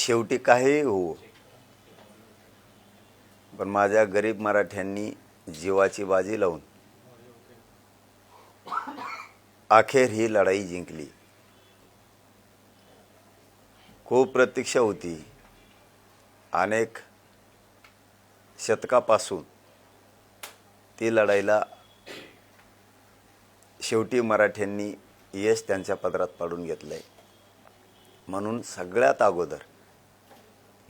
शेवटी काही हो, पण माझ्या गरीब मराठ्यांनी जीवाची बाजी लावून अखेर ही लढाई जिंकली. खूप प्रतीक्षा होती. अनेक शतकापासून ती लढाईला शेवटी मराठ्यांनी यश त्यांच्या पदरात पाडून घेतलंय. म्हणून सगळ्यात अगोदर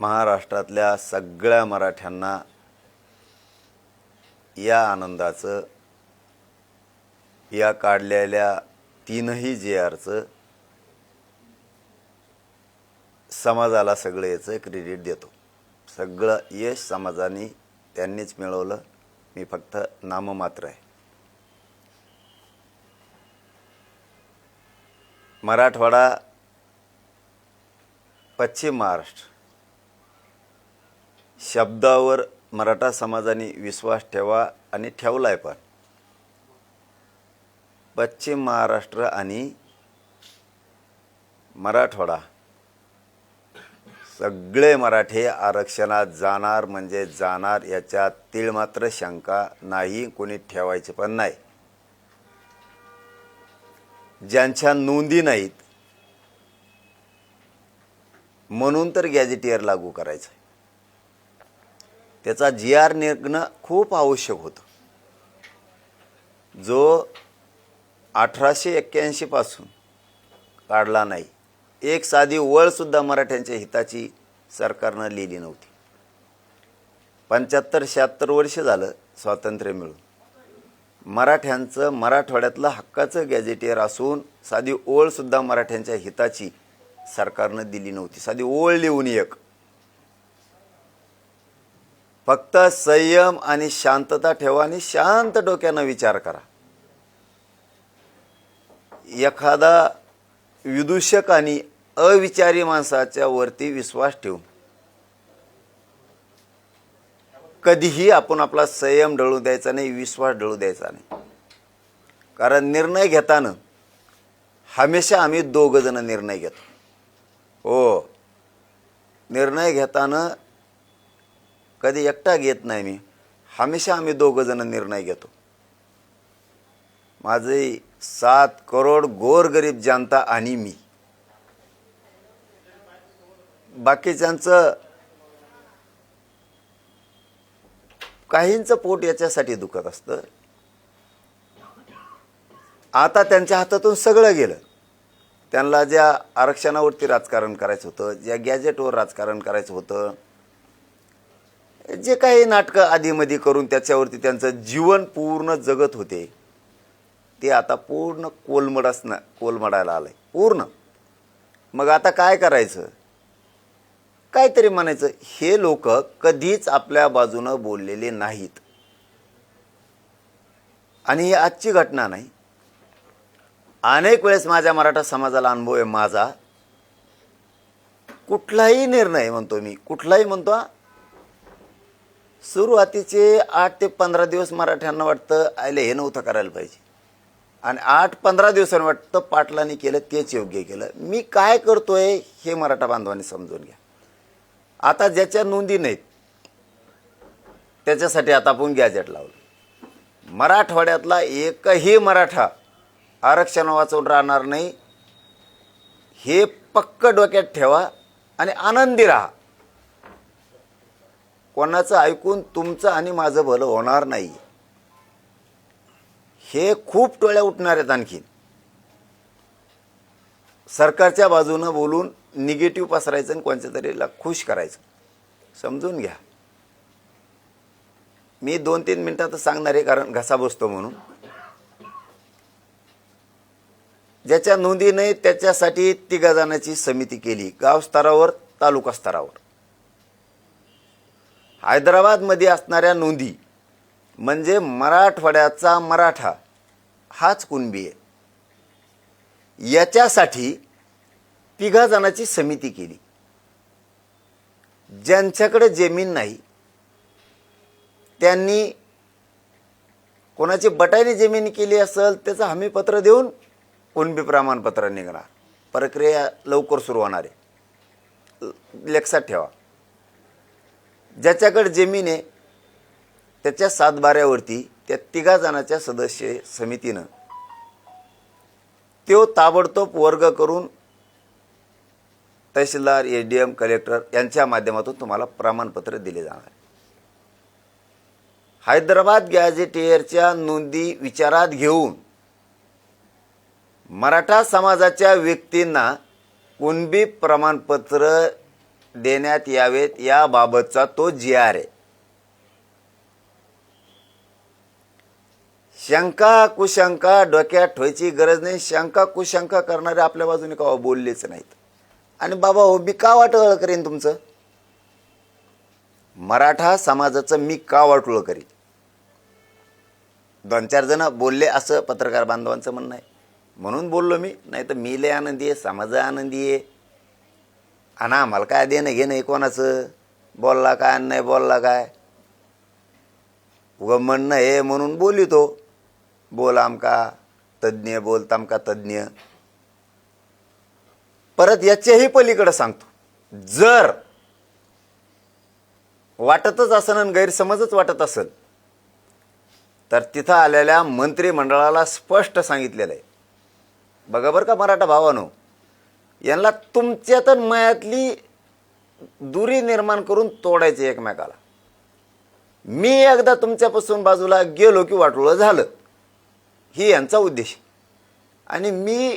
महाराष्ट्रातल्या सगळ्या मराठ्यांना या आनंदाचं, या काढलेल्या तीनही JRचं, समाजाला सगळं याचं क्रेडिट देतो. सगळं यश समाजाने त्यांनीच मिळवलं, मी फक्त नाममात्र आहे. मराठवाडा, पश्चिम महाराष्ट्र शब्दावर मराठा समाजाने विश्वास ठेवा आणि ठेवलाय. पण पश्चिम महाराष्ट्र आणि मराठवाडा सगळे मराठे आरक्षणात जाणार म्हणजे जाणार, याच्यात तीळ मात्र शंका नाही, कोणी ठेवायचे पण नाही. ज्यांच्या नोंदी नाहीत म्हणून तर गॅजेटियर लागू करायचं, त्याचा JR निघणं खूप आवश्यक होतं. जो 1881 पासून काढला नाही. एक साधी ओळ सुद्धा मराठ्यांच्या हिताची सरकारनं लिहिली नव्हती. 75-76 वर्ष झालं स्वातंत्र्य मिळून. मराठ्यांचं मराठवाड्यातलं हक्काचं गॅजेटियर असून साधी ओळ सुद्धा मराठ्यांच्या हिताची सरकारनं दिली नव्हती. साधी ओळ लिहून एक. फक्त संयम आणि शांतता ठेवा आणि शांत डोक्यानं विचार करा. एखादा विदूषक आणि अविचारी माणसाच्या वरती विश्वास ठेवून कधीही आपण आपला संयम ढळू द्यायचा नाही, विश्वास ढळू द्यायचा नाही. कारण निर्णय घेताना हमेशा आम्ही दोघं जण निर्णय घेतो. हो, निर्णय घेताना कधी एकटा घेत नाही मी, हमेशा आम्ही दोघं जण निर्णय घेतो. माझे 7 करोड गोरगरीब जनता आणि मी. बाकीच्यांचं काहींचं पोट याच्यासाठी दुखत असतं. आता त्यांच्या हातातून सगळं गेलं. त्यांना ज्या आरक्षणावरती राजकारण करायचं होतं, ज्या गॅजेटवर राजकारण करायचं होतं, जे काही नाटकं आधीमध्ये करून त्याच्यावरती त्यांचं जीवन पूर्ण जगत होते, ते आता पूर्ण कोलमडायला आलंय पूर्ण. मग आता काय करायचं? काहीतरी म्हणायचं. हे लोक कधीच आपल्या बाजूनं बोललेले नाहीत. आणि ही आजची घटना नाही, अनेक वेळेस माझ्या मराठा समाजाला अनुभव आहे. माझा कुठलाही निर्णय म्हणतो मी, कुठलाही म्हणतो, सुरुवातीचे 8 ते 15 दिवस मराठ्यांना वाटतं आयले हे नव्हतं करायला पाहिजे, आणि 8-15 दिवसांनी वाटतं पाटलांनी केलं तेच योग्य केलं. मी काय करतोय हे मराठा बांधवांनी समजून घ्या. आता ज्याच्या नोंदी नाहीत त्याच्यासाठी आता आपण गॅजेट लावलं. मराठवाड्यातला एकही मराठा आरक्षण वाचवून राहणार नाही, हे पक्क डोक्यात ठेवा आणि आनंदी राहा. कोणाचं ऐकून तुमचं आणि माझं भलं होणार नाही. हे खूप टोळ्या उठणार आहेत. आणखी सरकारच्या बाजूनं बोलून निगेटिव्ह पसरायचं आणि कोणत्या तरीला खुश करायचं. समजून घ्या. मी 2-3 मिनिटात सांगणार आहे, कारण घसा बसतो म्हणून. ज्याच्या नोंदी नाही त्याच्यासाठी 3 जणांची समिती केली, गाव स्तरावर, तालुका स्तरावर. हैदराबादमध्ये असणाऱ्या नोंदी म्हणजे मराठवाड्याचा मराठा हाच कुणबी आहे. याच्यासाठी 3 जणांची समिती केली. ज्यांच्याकडे जमीन नाही त्यांनी, कोणाची बटाईने जमीन केली असेल त्याचं हमीपत्र देऊन कुणबी प्रमाणपत्र निघणार. प्रक्रिया लवकर सुरू होणार आहे. लक्षात ठेवा, ज्याच्याकडे जमीन आहे त्याच्या सातबाऱ्यावरती त्या तिघा जणांच्या सदस्य समितीनं तो ताबडतोब वर्ग करून तहसीलदार, एसडीएम, कलेक्टर यांच्या माध्यमातून तुम्हाला प्रमाणपत्र दिले जाणार आहे. हैदराबाद गॅझेटियरच्या नोंदी विचारात घेऊन मराठा समाजाच्या व्यक्तींना कुणबी प्रमाणपत्र देण्यात यावेत याबाबतचा तो GR आहे. शंका कुशंका डोक्यात ठेवायची गरज नाही. शंका कुशंका करणारे आपल्या बाजूने का बोललेच नाहीत. आणि बाबा हो, मी का वाटोळं करीन तुमचं? मराठा समाजाचं मी का वाटोळं करीन? 2-4 जण बोलले असं पत्रकार बांधवांचं म्हणणं आहे, म्हणून बोललो मी. नाही तर मी लय आनंदी आहे, समाज आनंदी आहे. आणि आम्हाला काय देणं घेणं आहे कोणाचं? बोलला काय नाही बोलला काय, उगं म्हणणं हे म्हणून बोलितो. बोल आमका तज्ज्ञ, बोल तामका तज्ज्ञ. परत याच्याही पलीकडे सांगतो, जर वाटतच असेल आणि गैरसमजच वाटत असेल तर तिथं आलेल्या मंत्रिमंडळाला स्पष्ट सांगितलेलं आहे, बघा बरं का मराठा भावानो, यांना तुमच्यात मयातली दुरी निर्माण करून तोडायचे एकमेकाला. मी एकदा तुमच्यापासून बाजूला गेलो की वाटोळं झालं, ही यांचा उद्देश. आणि मी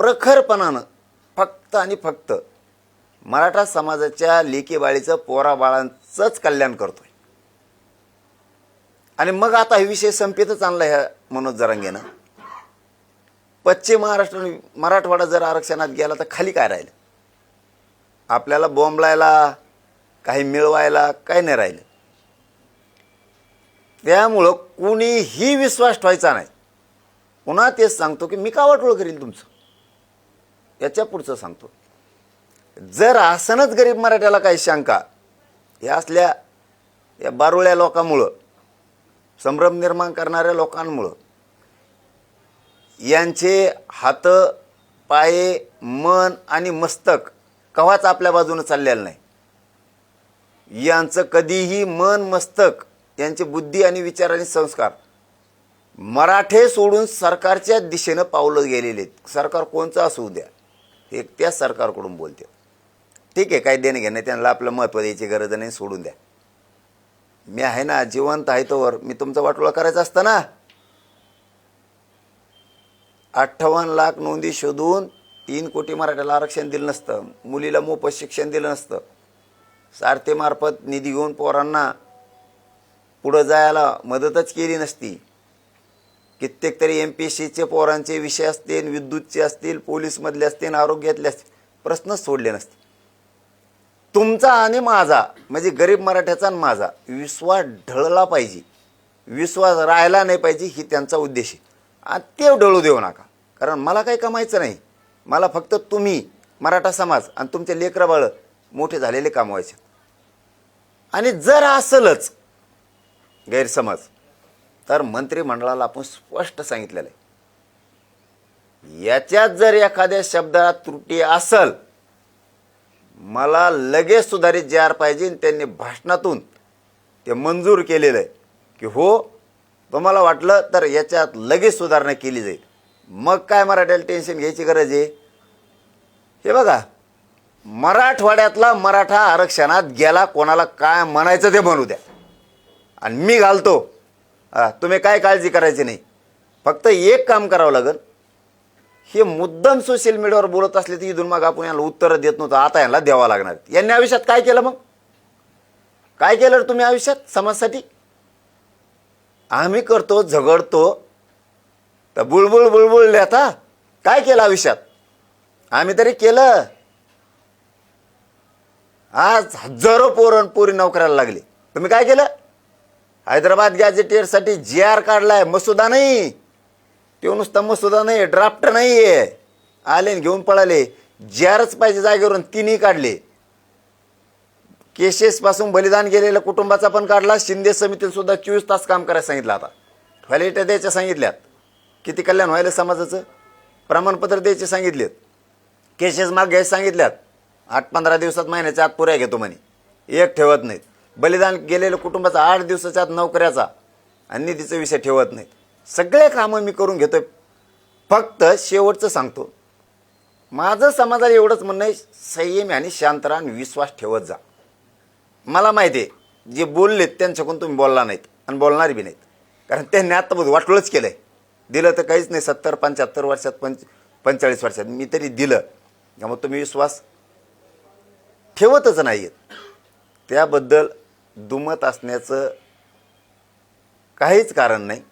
प्रखरपणानं फक्त आणि फक्त मराठा समाजाच्या लेकीबाळीचं, पोराबाळांचंच कल्याण करतोय. आणि मग आता हे विषय संपेतच आणला ह्या मनोज जरांगेनं. पश्चिम महाराष्ट्र मराठवाडा जर आरक्षणात गेला तर खाली काय राहिलं? आपल्याला बोंबलायला, काही मिळवायला काही नाही राहिलं. त्यामुळं कुणीही विश्वास ठेवायचा नाही. पुन्हा तेच सांगतो की मी का वाटोळं करील तुमचं? याच्या पुढचं सांगतो, जर असनच गरीब मराठ्याला काही शंका या असल्या या बारुळ्या लोकांमुळं, संभ्रम निर्माण करणाऱ्या लोकांमुळं, यांचे हात, पाये, मन आणि मस्तक कव्हाच आपल्या बाजूने चाललेलं नाही. यांचं कधीही मन, मस्तक, यांची बुद्धी आणि विचार आणि संस्कार मराठे सोडून सरकारच्या दिशेनं पावलं गेलेले आहेत. सरकार कोणचं असू द्या, हे त्या सरकारकडून बोलते. ठीक आहे, काही देणं घेणं, त्यांना आपलं महत्त्व द्यायची गरज नाही, सोडून द्या. मी आहे ना, जिवंत आहे तोवर मी तुमचं वाटोळं करायचं असतं ना. 58 लाख नोंदी शोधून 3 कोटी मराठ्याला आरक्षण दिलं नसतं, मुलीला मोफत शिक्षण दिलं नसतं, सारथीमार्फत निधी घेऊन पोरांना पुढं जायला मदतच केली नसती, कित्येक तरी MPSCचे पोरांचे विषय असतील, विद्युतचे असतील, पोलीसमधले असतील, आरोग्यातले असतील, प्रश्नच सोडले नसते. तुमचा आणि माझा म्हणजे गरीब मराठ्याचा आणि माझा विश्वास ढळला पाहिजे, विश्वास राहिला नाही पाहिजे, ही त्यांचा उद्देश आहे. आणि ते ढळू देऊ नका, कारण मला काही कमायचं नाही. मला फक्त तुम्ही, मराठा समाज आणि तुमचे लेकरं बाळ मोठे झालेले कमवायचे. आणि जर असलच गैरसमज तर मंत्रिमंडळाला आपण स्पष्ट सांगितलेलं आहे, याच्यात जर एखाद्या शब्दात त्रुटी असल, मला लगेच सुधारित GR पाहिजे. त्यांनी भाषणातून ते मंजूर केलेलं आहे की हो, तुम्हाला वाटलं तर याच्यात लगेच सुधारणा केली जाईल. मग काय मराठ्याला टेन्शन घ्यायची गरज आहे? हे बघा, मराठवाड्यातला मराठा आरक्षणात गेला, कोणाला काय म्हणायचं ते म्हणू द्या, आणि मी घालतो. तुम्ही काय काळजी करायची नाही. फक्त एक काम करावं लागेल, हे मुद्दाम सोशल मीडियावर बोलत असले तर इथून मग आपण यांना उत्तरं देत नव्हतं, आता यांना द्यावं लागणार. यांनी आयुष्यात काय केलं? मग काय केलं तुम्ही आयुष्यात समाजासाठी? आम्ही करतो, झगडतो, तर बुळबुळ बुळबुळले. आता काय केलं आयुष्यात? आम्ही तरी केलं. आज हजारो पोरी नोकऱ्याला लागले. तुम्ही काय केलं? हैदराबाद गॅझेटियरसाठी GR काढलाय, मसुदा नाही. तो नुसता मसुदा नाही, ड्राफ्ट नाही आहे. आले घेऊन पळाले. GRच पाहिजे जागेवरून, 3ही काढले. केसेस पासून बलिदान गेलेल्या कुटुंबाचा पण काढला. शिंदे समितीत सुद्धा 24 तास काम करायला सांगितलं. आता व्हॅलिडिटी द्यायच्या सांगितल्यात. किती कल्याण व्हायला समाजाचं? प्रमाणपत्र द्यायचे सांगितलेत. केसेस माग घ्यायचे सांगितल्यात. 8-15 दिवसात महिन्याच्या आत पुऱ्या घेतो म्हणे, एक ठेवत नाहीत. बलिदान गेलेलं कुटुंबाचा 8 दिवसाच्या आत नोकऱ्याचा आणि निधीचा विषय ठेवत नाहीत. सगळे कामं मी करून घेतोय. फक्त शेवटचं सांगतो, माझं समाजाला एवढंच म्हणणं आहे, संयमी आणि शांत राहा आणि विश्वास ठेवत जा. मला माहिती आहे जे बोललेत त्यांच्याकडून तुम्ही बोलला नाहीत आणि बोलणार बी नाहीत, कारण त्यांनी आता वाटोळच केलं आहे. दिलं तर काहीच नाही. 70-75 वर्षात 45 वर्षात मी तरी दिलं. त्यामुळे तुम्ही विश्वास ठेवतच नाही आहेत. त्याबद्दल दुमत असण्याचं काहीच कारण नाही.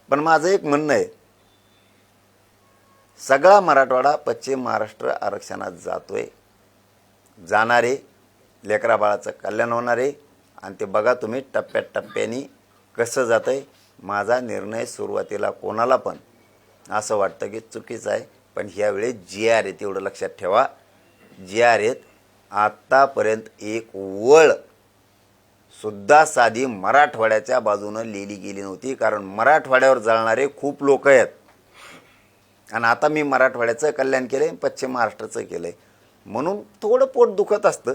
पण माझं एक म्हणणं आहे, सगळा मराठवाडा पश्चिम महाराष्ट्र आरक्षणात जातोय, जाणारे लेकरा बाळाचं कल्याण होणार आहे. आणि ते बघा तुम्ही टप्प्याटप्प्याने कसं जातं आहे. माझा निर्णय सुरुवातीला कोणाला पण असं वाटतं की चुकीचं आहे, पण ह्यावेळी जी आर आहेत एवढं लक्षात ठेवा. जी आर आहेत आत्तापर्यंत एक वळ सुद्धा साधी मराठवाड्याच्या बाजूनं लिहिली गेली नव्हती, कारण मराठवाड्यावर जळणारे खूप लोक आहेत. आणि आता मी मराठवाड्याचं कल्याण केलं आहे, पश्चिम महाराष्ट्राचं केलं आहे, म्हणून थोडं पोट दुखत असतं.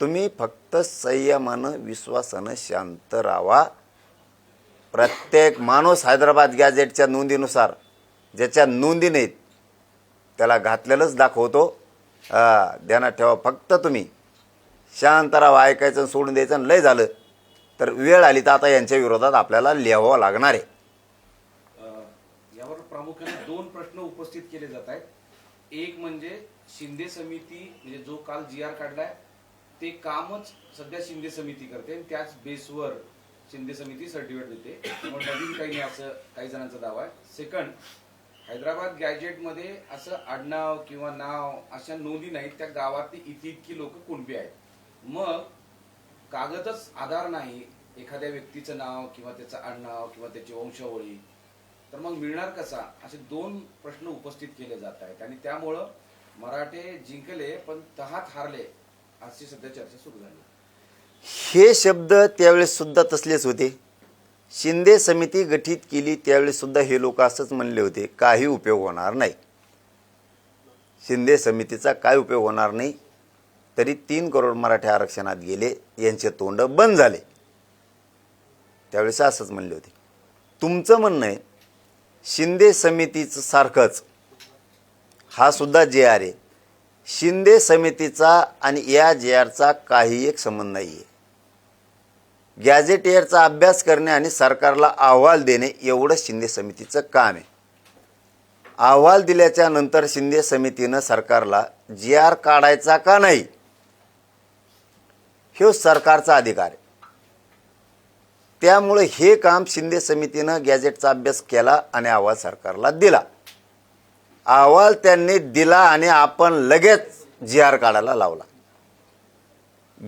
तुम्ही फक्त संयमानं विश्वासानं शांत राहा. प्रत्येक माणूस हैदराबाद गॅजेटच्या नोंदीनुसार ज्याच्या नोंदी नाहीत त्याला घातलेलंच दाखवतो. ध्यानात ठेवा. फक्त तुम्ही शांत राहा, ऐकायचं सोडून द्यायचं. लय झालं तर वेळ आली तर आता यांच्या विरोधात आपल्याला लिहावं लागणार आहे. यावर प्रामुख्याने 2 प्रश्न उपस्थित केले जात आहेत. एक म्हणजे शिंदे समिती, म्हणजे जो काल जी आर काढलाय ते कामच सध्या शिंदे समिती करते आणि त्याच बेसवर शिंदे समिती सर्टिफिकेट देते, त्यामुळे नवीन काही नाही असं काही जणांचा दावा आहे. सेकंड, हैदराबाद गॅजेटमध्ये असं आडनाव किंवा नाव अशा नोंदी नाहीत. त्या गावातली इतकी लोक कुणबी आहेत. मग कागदच आधार नाही एखाद्या व्यक्तीचं नाव किंवा त्याचं आडनाव किंवा त्याची वंशावळी, तर मग मिळणार कसा, असे 2 प्रश्न उपस्थित केले जात आहेत. आणि त्यामुळं मराठे जिंकले पण तहात हारले अशी सध्या चर्चा सुरू झाली. हे शब्द त्यावेळेस सुद्धा तसलेच होते. शिंदे समिती गठीत केली त्यावेळेस सुद्धा हे लोक असंच म्हणले होते, काही उपयोग होणार नाही, शिंदे समितीचा काय उपयोग होणार नाही. तरी 3 करोड मराठी आरक्षणात गेले, यांचे तोंड बंद झाले. त्यावेळेस असंच म्हणले होते. तुमचं म्हणणं आहे शिंदे समितीचं सारखंच हा सुद्धा जे आर आहे. शिंदे समितीचा आणि या जे आरचा काही एक संबंध नाही आहे. गॅझेटियरचा अभ्यास करणे आणि सरकारला अहवाल देणे एवढं शिंदे समितीचं काम आहे. अहवाल दिल्याच्या नंतर शिंदे समितीनं सरकारला जी आर काढायचा का नाही हे सरकारचा अधिकार आहे. त्यामुळे हे काम शिंदे समितीनं गॅझेटचा अभ्यास केला आणि अहवाल सरकारला दिला. अहवाल त्यांनी दिला आणि आपण लगेच जी आर काढायला लावला.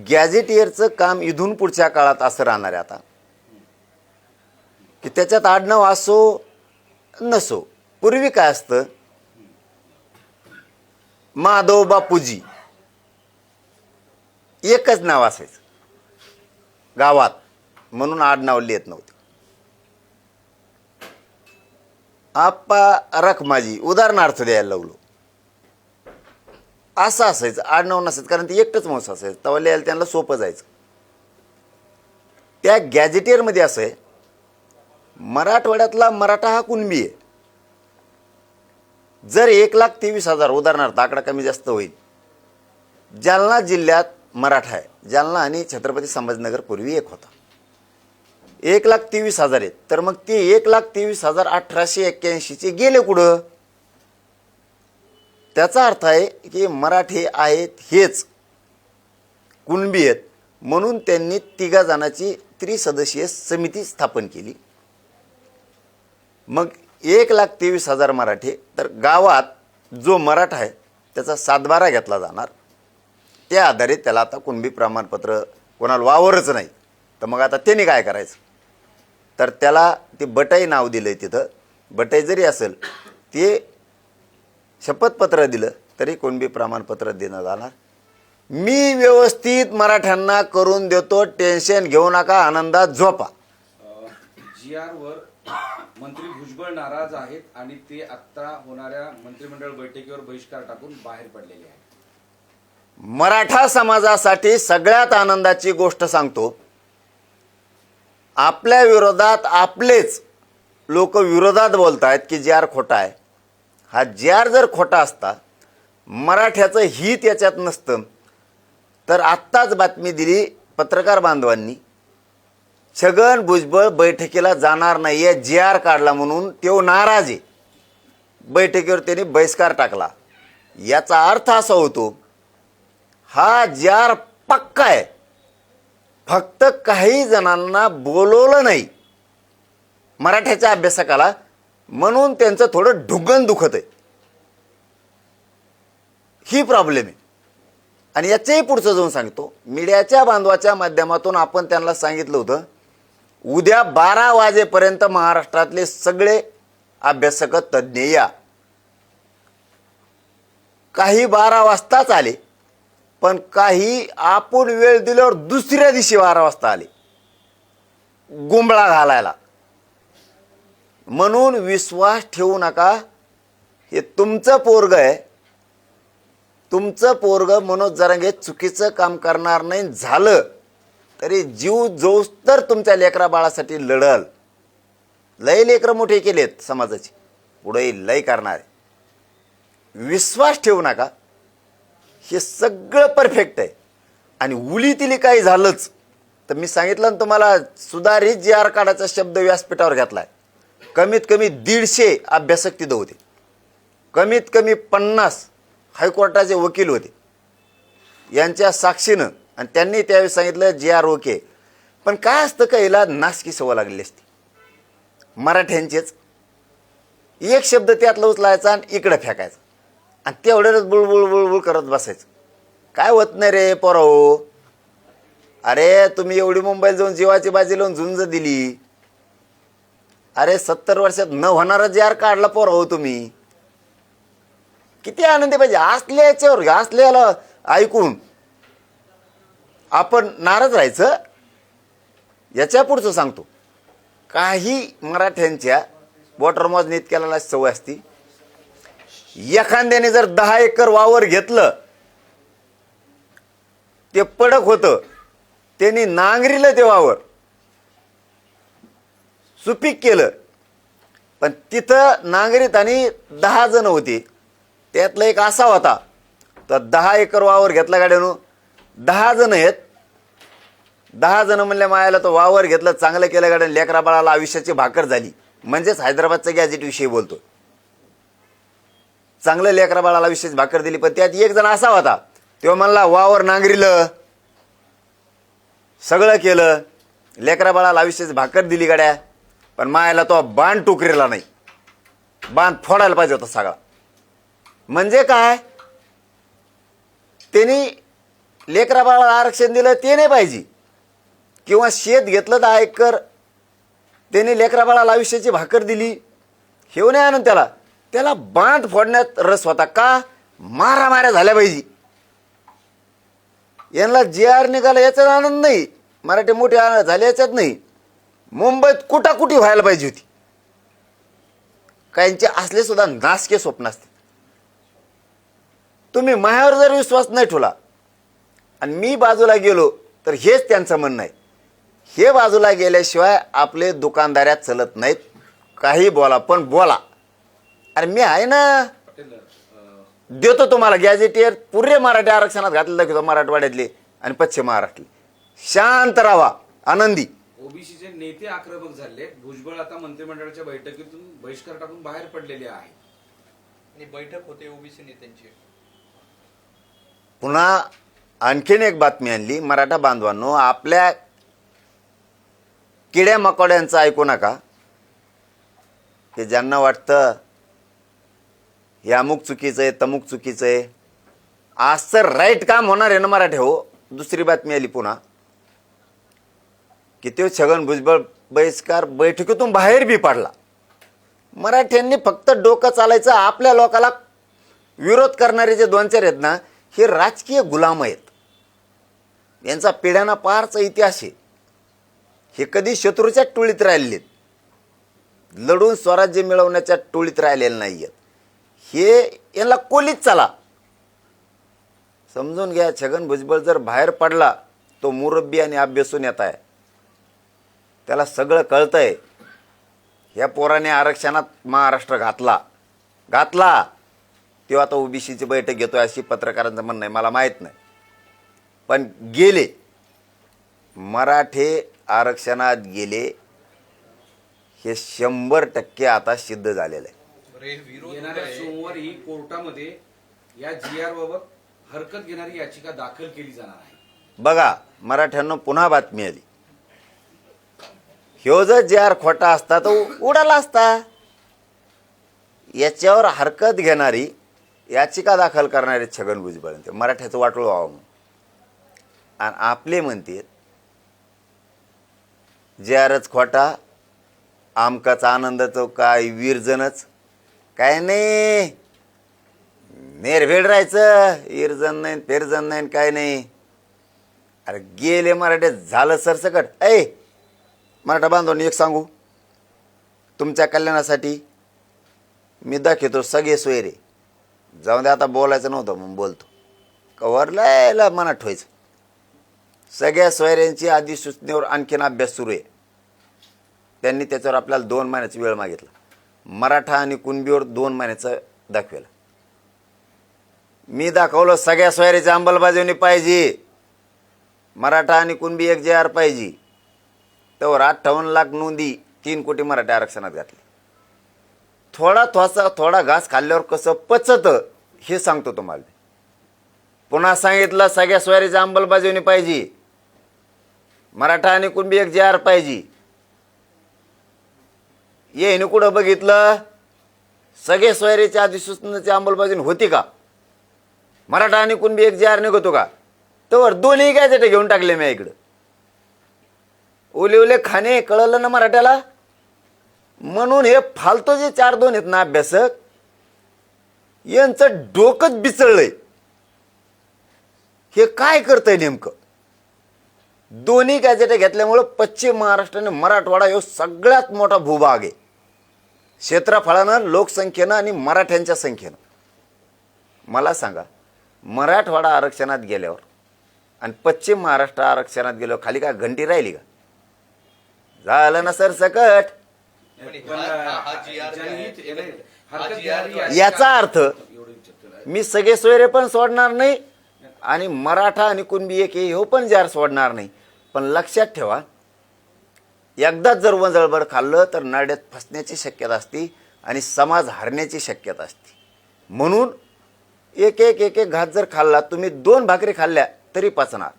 गॅझेटियरचं काम इथून पुढच्या काळात असं राहणार आहे आता की त्याच्यात आडनाव असो नसो. पूर्वी काय असतं, माधव बापूजी एकच नाव असायचं गावात, म्हणून आडनाव लिहित नव्हते. आप्पा रखमाजी उदाहरणार्थ द्यायला लागलो, असं असायचं, आडनाव नसायचं, कारण ते एकटंच माणूस असायचं. तेव्हा लिहायला त्यांना सोपं जायचं. त्या गॅझेटियरमध्ये असं आहे, मराठवाड्यातला मराठा हा कुणबी आहे. जर 1,23,000 उदाहरणार्थ, आकडा कमी जास्त होईल, जालना जिल्ह्यात मराठा आहे. जालना आणि छत्रपती संभाजीनगर पूर्वी एक होता. 1,23,000 आहेत, तर मग ते 1,23,1881 गेले कुठं? त्याचा अर्थ आहे की मराठी आहेत हेच कुणबी आहेत, म्हणून त्यांनी 3 जणांची त्रिसदस्यीय समिती स्थापन केली. मग 1,23,000 मराठी, तर गावात जो मराठा आहे त्याचा 7/12 घेतला जाणार. त्या आधारे त्याला आता कुणबी प्रमाणपत्र, कोणाला वावरच नाही तर मग आता त्यांनी काय करायचं, तर त्याला ते बटाई नाव दिलं आहे. तिथं बटाई जरी असेल, ते शपथपत्र दिलं तरी कुणबी प्रमाणपत्र देणं जाणार. मी व्यवस्थित मराठ्यांना करून देतो, टेन्शन घेऊ नका, आनंदात झोपा. जी आर वर मंत्री भुजबळ नाराज आहेत आणि ते आता होणाऱ्या मंत्रिमंडळ बैठकीवर बहिष्कार टाकून बाहेर पडलेले आहेत. मराठा समाजासाठी सगळ्यात आनंदाची गोष्ट सांगतो, आपल्या विरोधात आपलेच लोक विरोधात बोलतायत की जे आर खोटा आहे. हा जे आर जर खोटा असता, मराठ्याचं हित याच्यात नसतं, तर आत्ताच बातमी दिली पत्रकार बांधवांनी, छगन भुजबळ बैठकीला जाणार नाहीये, जे आर काढला म्हणून तो नाराज आहे. बैठकीवर त्यांनी बहिष्कार टाकला. याचा अर्थ असा होतो, हा जे आर पक्का आहे, फक्त काही जणांना बोलवलं नाही मराठ्याच्या अभ्यासकाला, म्हणून त्यांचं थोडं ढुंगण दुखत आहे. ही प्रॉब्लेम आहे. आणि याच्याही पुढचं जाऊन सांगतो, मीडियाच्या बांधवाच्या माध्यमातून आपण त्यांना सांगितलं होतं, उद्या 12 वाजेपर्यंत महाराष्ट्रातले सगळे अभ्यासक तज्ज्ञ या. काही 12 वाजताच आले, पण काही आपण वेळ दिल्यावर दुसऱ्या दिवशी 12 वाजता आले गुंबळा घालायला. म्हणून विश्वास ठेवू नका. हे तुमचं पोरग आहे, तुमचं पोरग मनोज जरांगे चुकीचं काम करणार नाही, झालं तरी जीव जोस तर तुमच्या लेकरा बाळासाठी लढल. लय लेकरं मोठे केलेत समाजाची, पुढे लय करणार. विश्वास ठेवू नका. हे सगळं परफेक्ट आहे. आणि उलीतिली काही झालंच तर मी सांगितलं ना तुम्हाला, सुधारित जे आर काढायचा शब्द व्यासपीठावर घेतलाय. कमीत कमी 150 अभ्यासक तिथं होते, कमीत कमी 50 हायकोर्टाचे वकील होते यांच्या साक्षीनं, आणि त्यांनी त्यावेळी सांगितलं जे आर ओके. पण काय असतं, काहीला नासकी सवय लागलेली असते मराठ्यांचेच. एक शब्द त्यातला उचलायचा आणि इकडं फेकायचा, आणि तेवढ्याच बुळबुळ बुळबुळ करत बसायचं. काय होत नाही रे पोराओ. अरे तुम्ही एवढी मुंबईला जाऊन जीवाची बाजी लावून झुंज दिली. अरे 70 वर्षात न होणारा जे आर काढला पोराओ तुम्ही. किती आनंदी पाहिजे असल्याच्यावर, असल्याला ऐकून आपण नाराज राहायचं. याच्या पुढचं सांगतो, काही मराठ्यांच्या वॉटरमॉज इतक्याला सवय असती. एखाद्याने जर 10 एकर वावर घेतलं, ते पडक होतं, त्यांनी नांगरीलं ते वावर, सुपीक केलं, पण तिथं नांगरीत आणि 10 जण होते. त्यातला एक असा होता, तर 10 एकर वावर घेतला गाड्यानं, 10 जण आहेत. 10 जण म्हणल्या मायाला तो वावर घेतलं, चांगलं केलं गाड्यानं, लेकरा बाळाला आयुष्याची भाकर झाली. म्हणजेच हैदराबादचा गॅजेट विषयी बोलतो. चांगलं लेकरा बाळाला विशेष भाकर दिली. पण त्यात एक जण असा होता, तो म्हणला वावर नांगरीलं, सगळं केलं, लेकरा बाळाला विशेष भाकर दिली गाड्या, पण मायाला तो बाण टोकरीला नाही, बाण फोडायला पाहिजे होता सगळा. म्हणजे काय, त्यांनी लेकरा बाळाला आरक्षण दिलं ते नाही पाहिजे, किंवा शेत घेतलं 10 एकर, त्यांनी लेकरा बाळाला आयुष्याची भाकर दिली, हे नाही आणून त्याला बांध फोडण्यात रस होता. का, मारामाऱ्या झाल्या पाहिजे. यांना जे आर निघाला याच्यात आनंद नाही, मराठी मोठे झाले याच्यात नाही. मुंबईत कुटाकुटी व्हायला पाहिजे होती. काहींचे असले सुद्धा नासके स्वप्न असते. तुम्ही माझ्यावर जर विश्वास नाही ठेवला आणि मी बाजूला गेलो, तर हेच त्यांचं म्हणणं आहे. हे बाजूला गेल्याशिवाय आपले दुकानदाऱ्यात चलत नाहीत. काही बोला पण बोला. अरे मी आहे ना, देतो तुम्हाला गॅजेटियर पुरे मराठी आरक्षणात घातले दाखवतो, मराठवाड्यातले आणि पश्चिम महाराष्ट्रातले. शांत राहा, आनंदी. ओबीसीचे नेते आक्रमक झाले. भुजबळ आता मंत्रिमंडळाच्या बैठकीतून बहिष्कार टाकून बाहेर पडलेले आहेत. आणि बैठक होते ओबीसी नेत्यांची. पुन्हा आणखीन एक बातमी आणली. मराठा बांधवांनो, आपल्या किड्या मकोड्यांचं ऐकू नका. हे ज्यांना वाटतं हे अमुक चुकीचं आहे, तमुक चुकीचं आहे, आज तर राईट काम होणार आहे ना मराठे हो. दुसरी बातमी आली पुन्हा की तो छगन भुजबळ बहिष्कार बैठकीतून बाहेर बी पडला. मराठ्यांनी फक्त डोकं चालायचं. आपल्या लोकाला विरोध करणारे जे 2-4 आहेत ना, हे राजकीय गुलाम आहेत. यांचा पिढ्याना पारचा इतिहास आहे. हे कधी शत्रूच्या टोळीत राहिलेत, लढून स्वराज्य मिळवण्याच्या टोळीत राहिलेले नाही आहेत. हे यांना कोलीत चला. समजून घ्या, छगन भुजबळ जर बाहेर पडला तो मुरब्बी आणि अभ्यासून येत आहे, त्याला सगळं कळतंय. ह्या पोराने आरक्षणात महाराष्ट्र घातला तेव्हा आता ओबीसीची बैठक घेतोय अशी पत्रकारांचं म्हणणं आहे, मला माहीत नाही. पण गेले, मराठे आरक्षणात गेले, हे 100% आता सिद्ध झालेलं आहे. बरं, हे विरोध येणाऱ्या आहे. सोमवारी कोर्टामध्ये या GR बाबत हरकत घेणारी याचिका दाखल केली जाणार आहे. बघा, मराठ्यांना पुन्हा बातमी आली. ह्यो जर GR खोटा असता तर उडाला असता. याच्यावर हरकत घेणारी याचिका दाखल करणारे छगन भुजबळ ते मराठ्याचं वाटोळं व्हावं म्हणून. आणि आपले म्हणते GRच खोटा, आमकाचा आनंदाचं काय विरजनच, काय नाही, नेरभेड राहायचं, इरजन नाही फेरजन नाही काय नाही. अरे गेले मराठे, झालं सरसकट. मराठा बांधवांनी एक सांगू, तुमच्या कल्याणासाठी मी दाखवतो सगळे सोयरे. जाऊन दे, आता बोलायचं नव्हतं मग बोलतो. कवर लायला मनात ठेवायचं. सगळ्या सोयऱ्यांची अधिसूचनेवर आणखीन अभ्यास सुरू आहे. त्यांनी त्याच्यावर आपल्याला 2 महिन्याचा वेळ मागितला. मराठा आणि कुणबीवर 2 महिन्याचं दाखवेलं. मी दाखवलं सगळ्या सोयऱ्याची अंमलबजावणी पाहिजे. मराठा आणि कुणबी एक GR पाहिजे. तर 58 लाख नोंदी, 3 कोटी मराठी आरक्षणात घातले. थोडा घास खाल्ल्यावर कसं पचतं हे सांगतो तुम्हाला. पुन्हा सांगितलं सगळ्या सोयरीची अंमलबजावणी पाहिजे. मराठा आणि कुणबी एक GR पाहिजे. येईन कुठं बघितलं सगळे सोयरीच्या अधिसूचनेची अंमलबजावणी होती का? मराठा आणि कुणबी एक GR निघतो का? तर दोन्ही गॅजेट घेऊन टाकले मी इकडं. ओले खाणे कळलं ना मराठ्याला. म्हणून हे फालतू जे 4-2 आहेत ना अभ्यासक, यांचं डोकंच बिचळलंय. हे काय करतंय नेमकं? दोन्ही गॅजेट घेतल्यामुळं पश्चिम महाराष्ट्र आणि मराठवाडा हे सगळ्यात मोठा भूभाग आहे, क्षेत्रफळानं, लोकसंख्येनं आणि मराठ्यांच्या संख्येनं. मला सांगा, मराठवाडा आरक्षणात गेल्यावर आणि पश्चिम महाराष्ट्र आरक्षणात गेल्यावर खाली काय घंटी राहिली का? झालं ना सर सकट. याचा अर्थ मी सगळे सोयरे पण सोडणार नाही आणि मराठा आणि कुणबी एक हे पण GR सोडणार नाही. पण लक्षात ठेवा, एकदाच जर वंजळबड खाल्लं तर नाड्यात फसण्याची शक्यता असते आणि समाज हरण्याची शक्यता असते. म्हणून एक घास जर खाल्ला, तुम्ही 2 भाकरी खाल्ल्या तरी पचणार,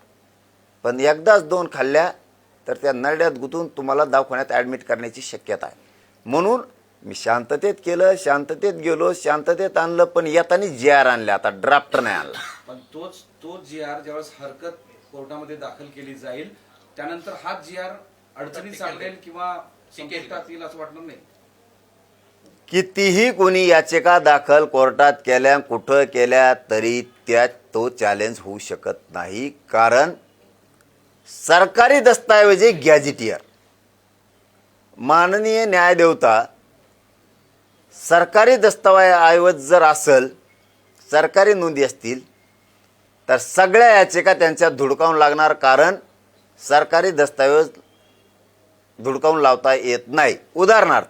पण एकदाच 2 खाल्ल्या तर त्या नरड्यात गुंतून तुम्हाला दवाखान्यात ॲडमिट करण्याची शक्यता आहे. म्हणून मी शांततेत केलं, शांततेत गेलो, शांततेत आणलं, पण येताना GR आणले. आता ड्राफ्ट नाही आणला. पण तोच GR ज्यावेळेस हरकत कोर्टामध्ये दाखल केली जाईल त्यानंतर हा GR अडचणीत सापडेल किंवा संपुष्टात येईल असं वाटणार नाही. कितीही कोणी याचिका दाखल कोर्टात केल्या, कुठं केल्या, तरी त्यात तो चॅलेंज होऊ शकत नाही. कारण सरकारी दस्तऐवजी गॅझेटियर, माननीय न्यायदेवता, सरकारी दस्तऐवज जर असेल, सरकारी नोंदी असतील तर सगळ्या याचिका त्यांच्यात धुडकावून लागणार. कारण सरकारी दस्तऐवज धुडकावून लावता येत नाही. उदाहरणार्थ,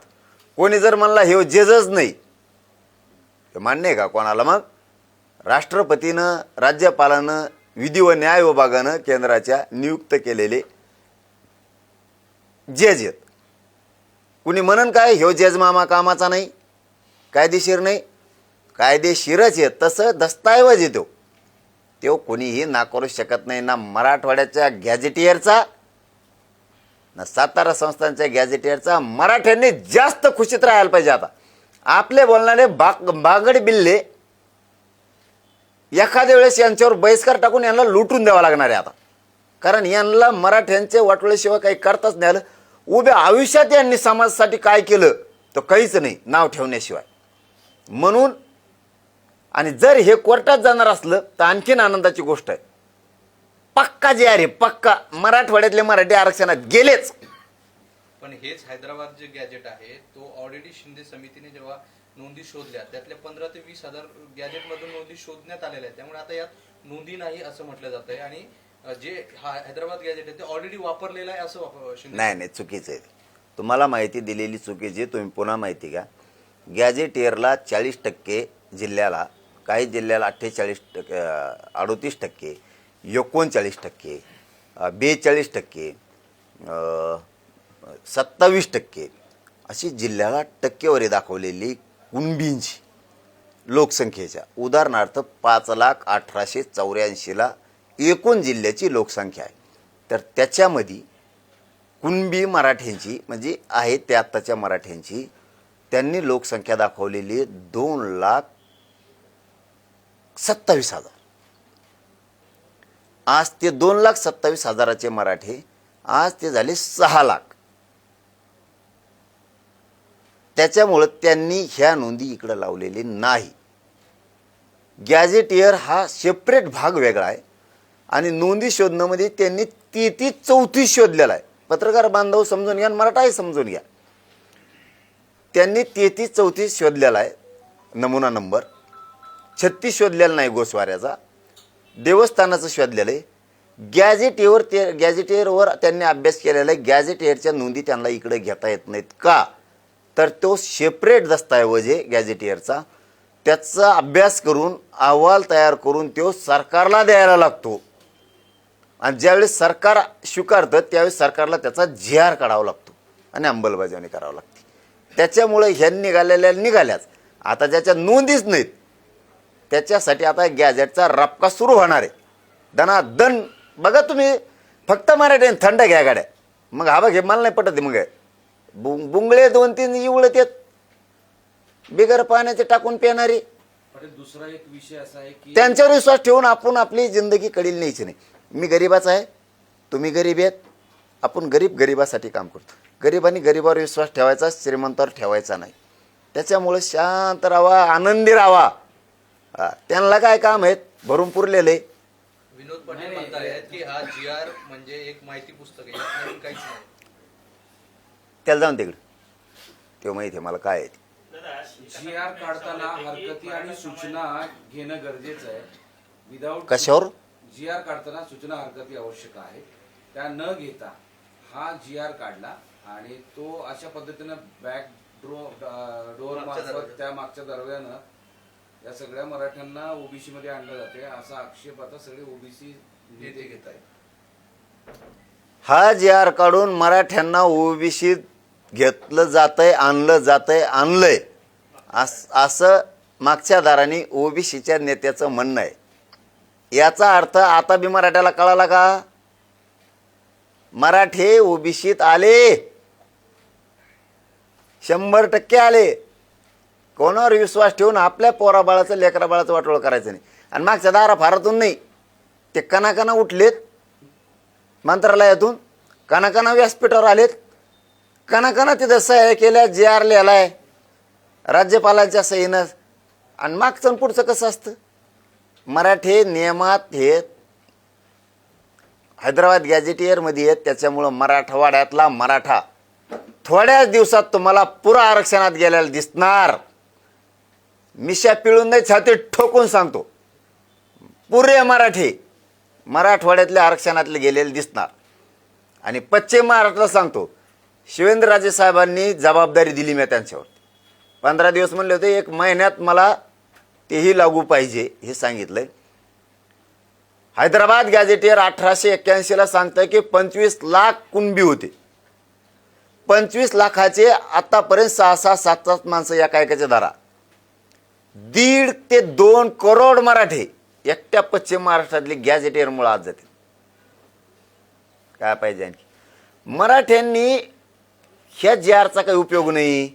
कोणी जर म्हणला हे जेजच नाही, हे मान्य आहे का कोणाला? मग राष्ट्रपतीनं, राज्यपालानं, विधी व न्याय विभागानं केंद्राच्या नियुक्त केलेले जज आहेत. कुणी म्हणन काय ह्यो जज मामा कामाचा नाही, कायदेशीर नाही? कायदेशीरच आहे. तसं दस्तऐवज येतो तो कोणीही नाकारू शकत नाही. ना मराठवाड्याच्या गॅझेटियरचा, ना सातारा संस्थांच्या गॅझेटियरचा. मराठ्यांनी जास्त खुशीत राहायला पाहिजे. आता आपले बोलणारे बागड बिल्ले एखाद्या वेळेस यांच्यावर बहिष्कार टाकून यांना लुटून द्यावा लागणार आहे आता. कारण यांना मराठ्यांचे वाटोळ्याशिवाय काही करताच नाही आलं. उभ्या आयुष्यात यांनी समाजासाठी काय केलं तर काहीच नाही, नाव ठेवण्याशिवाय. म्हणून आणि जर हे कोर्टात जाणार असलं तर आणखीन आनंदाची गोष्ट आहे. पक्का GR आहे, पक्का. मराठवाड्यातले मराठी आरक्षणात गेलेच. पण हेच हैदराबाद जे गॅजेट आहे तो ऑलरेडी शिंदे समितीने जेव्हा नोंदी शोधल्या त्यातल्या 15,000 ते 20,000 गॅजेट मधून नोंदी शोधण्यात आलेल्या आहेत. त्यामुळे आता यात नोंदी नाही असं म्हटलं जात आहे आणि जे हैदराबाद गॅजेट आहे ते ऑलरेडी वापरलेलं आहे असं शिंदे नाही नाही, चुकीचं आहे. तुम्हाला माहिती दिलेली चुकीची. तुम्ही पुन्हा माहिती घ्या. गॅजेटियरला 40% जिल्ह्याला, काही जिल्ह्याला 48%, 38%, 39%, 42%, 27% अशी जिल्ह्याला टक्केवारी दाखवलेली कुणबींची लोकसंख्येच्या. उदाहरणार्थ 5,18,84,ला एकूण जिल्ह्याची लोकसंख्या आहे. तर त्याच्यामध्ये कुणबी मराठ्यांची म्हणजे आहे ते आत्ताच्या मराठ्यांची त्यांनी लोकसंख्या दाखवलेली 2,27,000. आज ते 2,27,000चे मराठे आज ते झाले 6 लाख. त्याच्यामुळं त्यांनी ह्या नोंदी इकडं लावलेली नाही. गॅजेटियर हा सेपरेट भाग वेगळा आहे आणि नोंदी शोधण्यामध्ये त्यांनी 33-34 शोधलेला आहे. पत्रकार बांधव समजून घ्या, मराठाही समजून घ्या. त्यांनी 33-34 शोधलेला आहे नमुना नंबर. 36 शोधलेला नाही गोस्वाऱ्याचा. देवस्थानाचं शोधलेलं आहे. गॅजेटियरवर त्यांनी अभ्यास केलेला आहे. गॅजेटियरच्या नोंदी त्यांना इकडे घेता येत नाहीत का, तर तो सेपरेट दस्तऐवज आहे गॅजेटियरचा. त्याचा अभ्यास करून अहवाल तयार करून तो सरकारला द्यायला लागतो आणि ज्यावेळेस सरकार स्वीकारतं त्यावेळेस सरकारला त्याचा GR काढावा लागतो आणि अंमलबजावणी करावी लागते. त्याच्यामुळे ह्या निघाल्याच. आता ज्याच्या नोंदीच नाहीत त्याच्यासाठी आता गॅजेटचा रपका सुरू होणार आहे. दनादन बघा तुम्ही. फक्त मराठी थंड घ्या गाड्या. मग हा बघ, हे मला नाही पटत. मग बुंगळे 2-3 इवळत येत बिगर पाण्याचे टाकून पिणारी. पाटील, दुसरा एक विषय असा आहे की त्यांच्यावर विश्वास ठेवून आपण आपली जिंदगी कडील न्यायची नाही. मी गरीबाचा आहे, तुम्ही गरीब आहेत. आपण गरीबासाठी काम करतो. गरिबांनी गरीबावर विश्वास ठेवायचा, श्रीमंतावर ठेवायचा नाही. त्याच्यामुळे शांत राहावा, आनंदी राहावा. त्यांना काय काम आहेत, भरून पुरलेले. विनोद पाटील म्हणतायत की हा GR म्हणजे एक माहिती पुस्तक आहे, यात नवीन काहीच नाही. त्याला जाऊन तिकडे ते माहिती आहे मला काय आहे. GR काढताना हरकती आणि सूचना घेणं गरजेचं आहे. विदाऊट कशावर? GR काढताना सूचना हरकती आवश्यक आहे. त्या न घेता हा GR काढला आणि तो अशा पद्धतीनं बॅक डोअर मार्फत त्या मागच्या दरव्यानं या सगळ्या मराठ्यांना ओबीसी मध्ये आणलं जाते असा आक्षेप आता सगळे ओबीसी नेते घेत आहेत. हा GR काढून मराठ्यांना ओबीसी घेतलं जातंय, आणलंय असं मागच्या दाराने ओबीसीच्या नेत्याचं म्हणणं आहे. याचा अर्थ आता बी मराठ्याला कळाला का? मराठे ओबीसीत आले, 100% आले. कोणावर विश्वास ठेवून आपल्या पोराबाळाचं लेकराबाळाचं वाटोळ करायचं नाही. आणि मागच्या दारा फारातून नाही, ते कणाकणा उठलेत मंत्रालयातून, कणाकणा व्यासपीठावर आलेत, कणाकणा तिथं सह्या केल्या, GR लिहिलाय राज्यपालांच्या सहीनं. आणि मागचं पुढचं कसं असतं? मराठे नियमात हे हैदराबाद गॅजेटियरमध्ये आहेत. त्याच्यामुळं मराठवाड्यातला मराठा थोड्याच दिवसात तुम्हाला पुरा आरक्षणात गेलेला दिसणार. मिशा पिळून नाही, छाती ठोकून सांगतो, पुरे मराठी मराठवाड्यातल्या आरक्षणातले गेलेले दिसणार. आणि पश्चिम महाराष्ट्राला सांगतो, शिवेंद्रराजे साहेबांनी जबाबदारी दिली मी त्यांच्यावर. 15 दिवस म्हणले होते, 1 महिन्यात मला तेही लागू पाहिजे हे सांगितलंय. हैदराबाद गॅजेटियर 1881ला सांगतंय की 25 लाख कुणबी होते. 25 लाखाचे आतापर्यंत 6-7 माणसं एका एकाच्या दारा. 1.5 ते 2 करोड मराठे एकट्या पश्चिम महाराष्ट्रातले गॅजेटियरमुळे आज जाते. काय पाहिजे आणखी? मराठ्यांनी ह्या GRचा काही उपयोग नाही,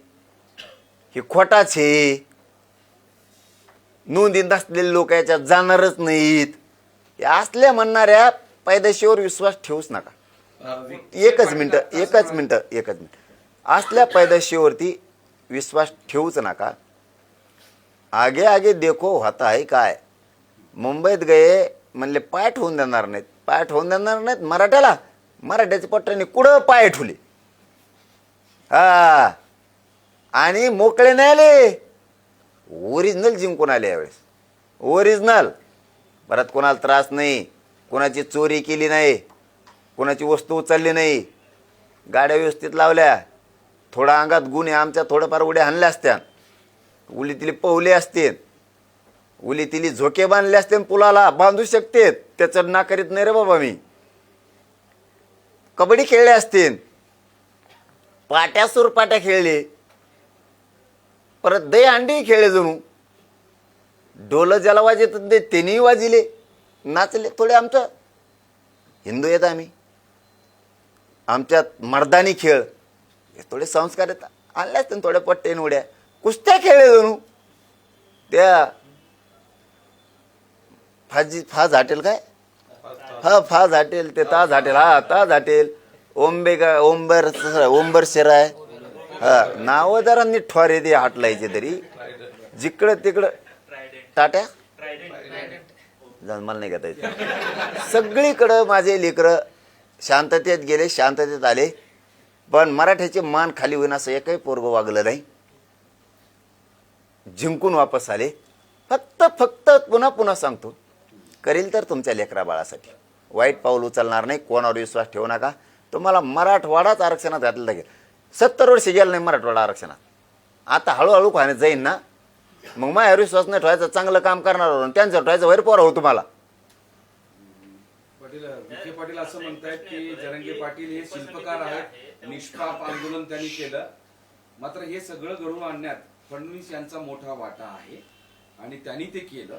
हे खोटाच आहे. नोंदी नसलेले लोक याच्यात जाणारच नाहीत. असल्या म्हणणाऱ्या पैदाशीवर विश्वास ठेवूच नका. एकच मिनिट. असल्या पैदाशीवरती विश्वास ठेवूच नका. आगे आगे देखो होता है काय. मुंबईत गए म्हणले पाय ठेवून देणार नाहीत. मराठ्याला, मराठ्याचे पट्ट्याने कुठं पाय ठेवले. हा, आणि मोकळे नाही आले, ओरिजिनल जिंकून आले यावेळेस. ओरिजिनल परत कोणाला त्रास नाही, कोणाची चोरी केली नाही, कोणाची वस्तू उचलली नाही, गाड्या व्यवस्थित लावल्या, थोडा अंगात गुण आहे आमच्या, थोडंफार उड्या हाणल्या असत्या, उली तिली पवले असते, उली तिली झोके बांधले असते, पुलाला बांधू शकते, त्याचं ना करीत नाही रे बाबा मी. कबड्डी खेळले असतील, पाट्या सुरपाट्या खेळले, परत दही अंडी खेळले, जणू डोलं ज्याला वाजत ते त्यांनी वाजिले, नाचले. थोडे आमचं हिंदू येत आम्ही, आमच्यात मर्दानी खेळ हे थोडे संस्कार येतात, आणले असते थोड्या पट्टेन उड्या, कुस्त्या खेळले जणू. त्या फाज हॉटेल काय, हा फाज हॉटेल, ते ताज हॉटेल, हा ताज हॉटेल, ओंबर शिराय, हा नाव जरा नीट ठोरे ते हाटलायचे तरी, जिकडं तिकडं टाट्या मला नाही घेता येत. सगळीकडं माझे लेकरं शांततेत गेले, शांततेत आले, पण मराठ्याचे मान खाली होईन असं एकही पोरगं वागलं नाही. जिंकून वापस आले. फक्त पुन्हा पुन्हा सांगतो, करील तर तुमच्या लेकरा बाळासाठी, वाईट पाऊल उचलणार नाही, कोणावर विश्वास ठेवू नका. तुम्हाला मराठवाडाच आरक्षणात घातलं लागेल. 70 वर्ष गेलं नाही मराठवाडा आरक्षणात, आता हळूहळू खाण्यात जाईन ना, मग माझ्यावर विश्वास नाही ठेवायचं, चांगलं काम करणार त्यांच्यावर ठेवायचं, वैर पोरा हो तुम्हाला. विखे पाटील असं म्हणतायत की जरंगे पाटील हे शिल्पकार आहेत, निष्पाप आंदोलन त्यांनी केलं, मात्र हे सगळं घडवून आणण्यात फडणवीस यांचा मोठा वाटा आहे आणि त्यांनी ते केलं.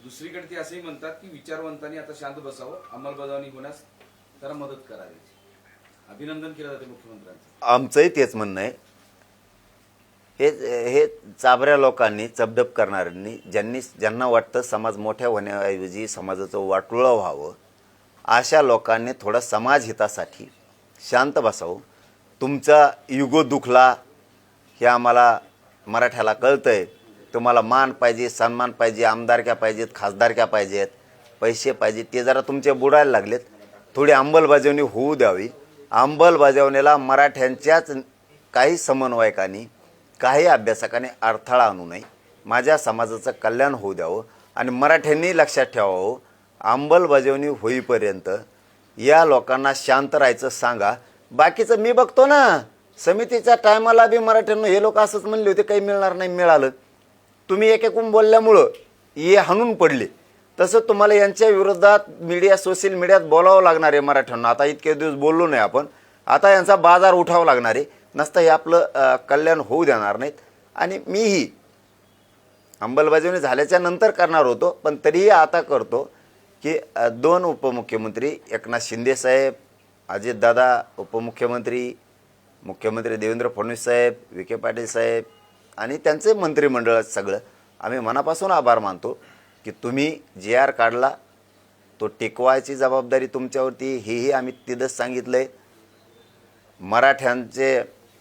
दुसरीकडे ते असंही म्हणतात की विचारवंतांनी आता शांत बसावं, अंमलबजावणी होण्यास त्याला मदत करावी. अभिनंदन केलं जाते मुख्यमंत्र्यांचं. आमचंही तेच म्हणणं आहे. हे चाबऱ्या लोकांनी, चबडप करणाऱ्यांनी, ज्यांना वाटतं समाज मोठ्या होण्याऐवजी समाजाचं वाटोळं व्हावं, अशा लोकांनी थोडं समाजहितासाठी शांत बसावं. तुमचा युगो दुखला हे आम्हाला मराठ्याला कळतंय. तुम्हाला मान पाहिजे, सन्मान पाहिजे, आमदारक्या पाहिजेत, खासदारक्या पाहिजेत, पैसे पाहिजे, ते जरा तुमचे बुडायला लागलेत. थोडी अंमलबजावणी होऊ द्यावी. अंमलबजावणीला मराठ्यांच्याच काही समन्वयकांनी, काही अभ्यासकांनी अडथळा आणू नये. माझ्या समाजाचं कल्याण होऊ द्यावं आणि मराठ्यांनी लक्षात ठेवावं, अंमलबजावणी होईपर्यंत या लोकांना शांत राहायचं सांगा. बाकीचं मी बघतो ना, समितीच्या टायमाला बी मराठ्यांना हे लोक असंच म्हणले होते, काही मिळणार नाही, मिळालं. तुम्ही एकेकून बोलल्यामुळं हे हाणून पडले. तसं तुम्हाला यांच्या विरोधात मीडिया, सोशल मीडियात बोलावं लागणार आहे मराठ्यांना. आता इतके दिवस बोललो नाही आपण, आता यांचा बाजार उठावा लागणार आहे. नसतं हे आपलं कल्याण होऊ देणार नाहीत. आणि मीही अंमलबजावणी झाल्याच्या नंतर करणार होतो, पण तरीही आता करतो की 2 उपमुख्यमंत्री, एकनाथ शिंदे साहेब, अजितदादा उपमुख्यमंत्री, मुख्यमंत्री देवेंद्र फडणवीस साहेब, विखे पाटील साहेब आणि त्यांचे मंत्रिमंडळ, सगळं आम्ही मनापासून आभार मानतो की तुम्ही GR काढला, तो टिकवायची जबाबदारी तुमच्यावरती, हेही आम्ही तिथंच सांगितलं आहे. मराठ्यांचे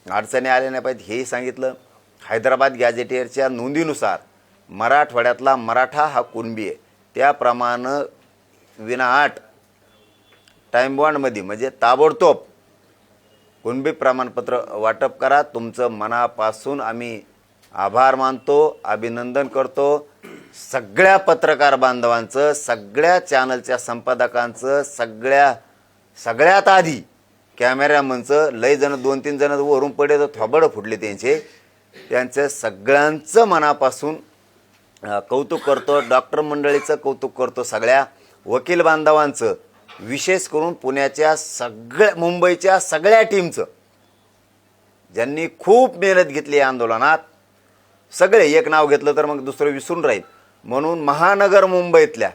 अडचणी आल्या नाही पाहिजेत हेही सांगितलं. हैदराबाद गॅझेटियरच्या नोंदीनुसार मराठवाड्यातला मराठा हा कुणबी आहे, त्याप्रमाणे विनाआट टाईम बॉन्डमध्ये म्हणजे ताबडतोब कुणबी प्रमाणपत्र वाटप करा. तुमचं मनापासून आम्ही आभार मानतो, अभिनंदन करतो. सगळ्या पत्रकार बांधवांचं, सगळ्या चॅनलच्या संपादकांचं, सगळ्यात आधी कॅमेरामनचं, लय जण 2-3 जण वरून पडले तर थोबडं फुटले त्यांचे सगळ्यांचं मनापासून कौतुक करतो. डॉक्टर मंडळीचं कौतुक करतो, सगळ्या वकील बांधवांचं, विशेष करून पुण्याच्या मुंबईच्या सगळ्या टीमचं, ज्यांनी खूप मेहनत घेतली या आंदोलनात. सगळे एक नाव घेतलं तर मग दुसरं विसरून राहील, म्हणून महानगर मुंबईतल्या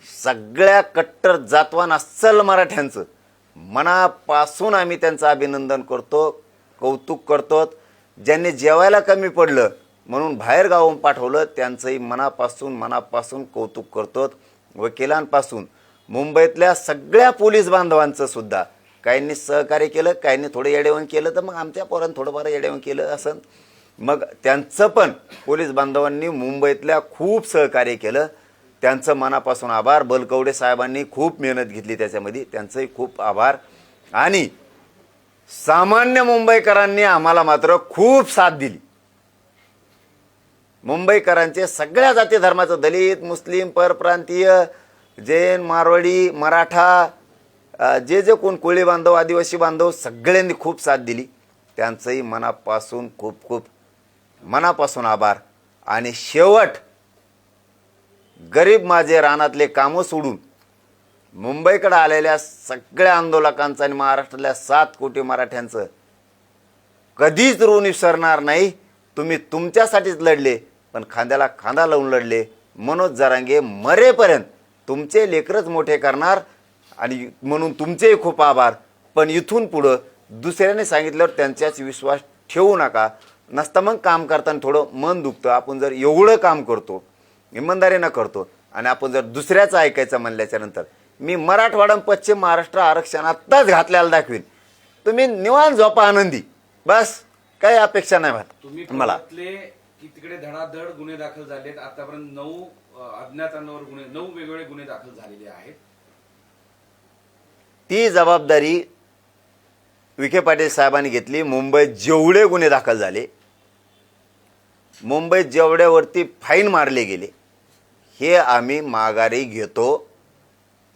सगळ्या कट्टर जातवान अस्सल मराठ्यांचं मनापासून आम्ही त्यांचं अभिनंदन करतो, कौतुक करतो. ज्यांनी जेवायला कमी पडलं म्हणून बाहेर गावाहून पाठवलं त्यांचंही मनापासून कौतुक करतो. वकिलांपासून मुंबईतल्या सगळ्या पोलीस बांधवांचं सुद्धा, काहींनी सहकार्य केलं, काहींनी थोडं येडेवण केलं, तर मग आमच्या पोरांनी थोडंफार येडेवण केलं असं, मग त्यांचं पण पोलीस बांधवांनी मुंबईतल्या खूप सहकार्य केलं. त्यांचं मनापासून आभार. बलकवडे साहेबांनी खूप मेहनत घेतली त्याच्यामध्ये, त्यांचंही खूप आभार. आणि सामान्य मुंबईकरांनी आम्हाला मात्र खूप साथ दिली. मुंबईकरांचे सगळ्या जाती धर्माचं, दलित, मुस्लिम, परप्रांतीय, जैन, मारवाडी, मराठा, जे जे कोण कोळी बांधव, आदिवासी बांधव सगळ्यांनी खूप साथ दिली. त्यांचंही मनापासून खूप खूप मनापासून आभार. आणि शेवट गरीब माझे रानातले कामं सोडून मुंबईकडे आलेल्या सगळ्या आंदोलकांचं आणि महाराष्ट्रातल्या 7 कोटी मराठ्यांचं कधीच ऋण विसरणार नाही. तुम्ही तुमच्यासाठीच लढले, पण खांद्याला खांदा लावून लढले. मनोज जरांगे मरेपर्यंत तुमचे लेकरच मोठे करणार आणि म्हणून तुमचेही खूप आभार. पण इथून पुढं दुसऱ्याने सांगितल्यावर त्यांच्याच विश्वास ठेवू नका. नसतं मग काम करताना थोडं मन दुखतं. आपण जर एवढं काम करतो, इमानदारीनं करतो, आणि आपण जर दुसऱ्याचं ऐकायचं म्हणल्याच्या नंतर, मी मराठवाडा आणि पश्चिम महाराष्ट्र आरक्षण आत्ताच घातल्याला दाखवीन. तुम्ही निवांत झोपा आनंदी, बस. काही अपेक्षा नाही तुम्ही मला. पुण्यातले की तिकडे धडाधड गुन्हे दाखल झालेत. आतापर्यंत 9 अज्ञातांवर गुन्हे, 9 वेगवेगळे गुन्हे दाखल झालेले आहेत. ती जबाबदारी विखे पाटील साहेबांनी घेतली. मुंबईत जेवढे गुन्हे दाखल झाले, मुंबईत जेवढ्यावरती फाईन मारले गेले, हे आम्ही माघारी घेतो.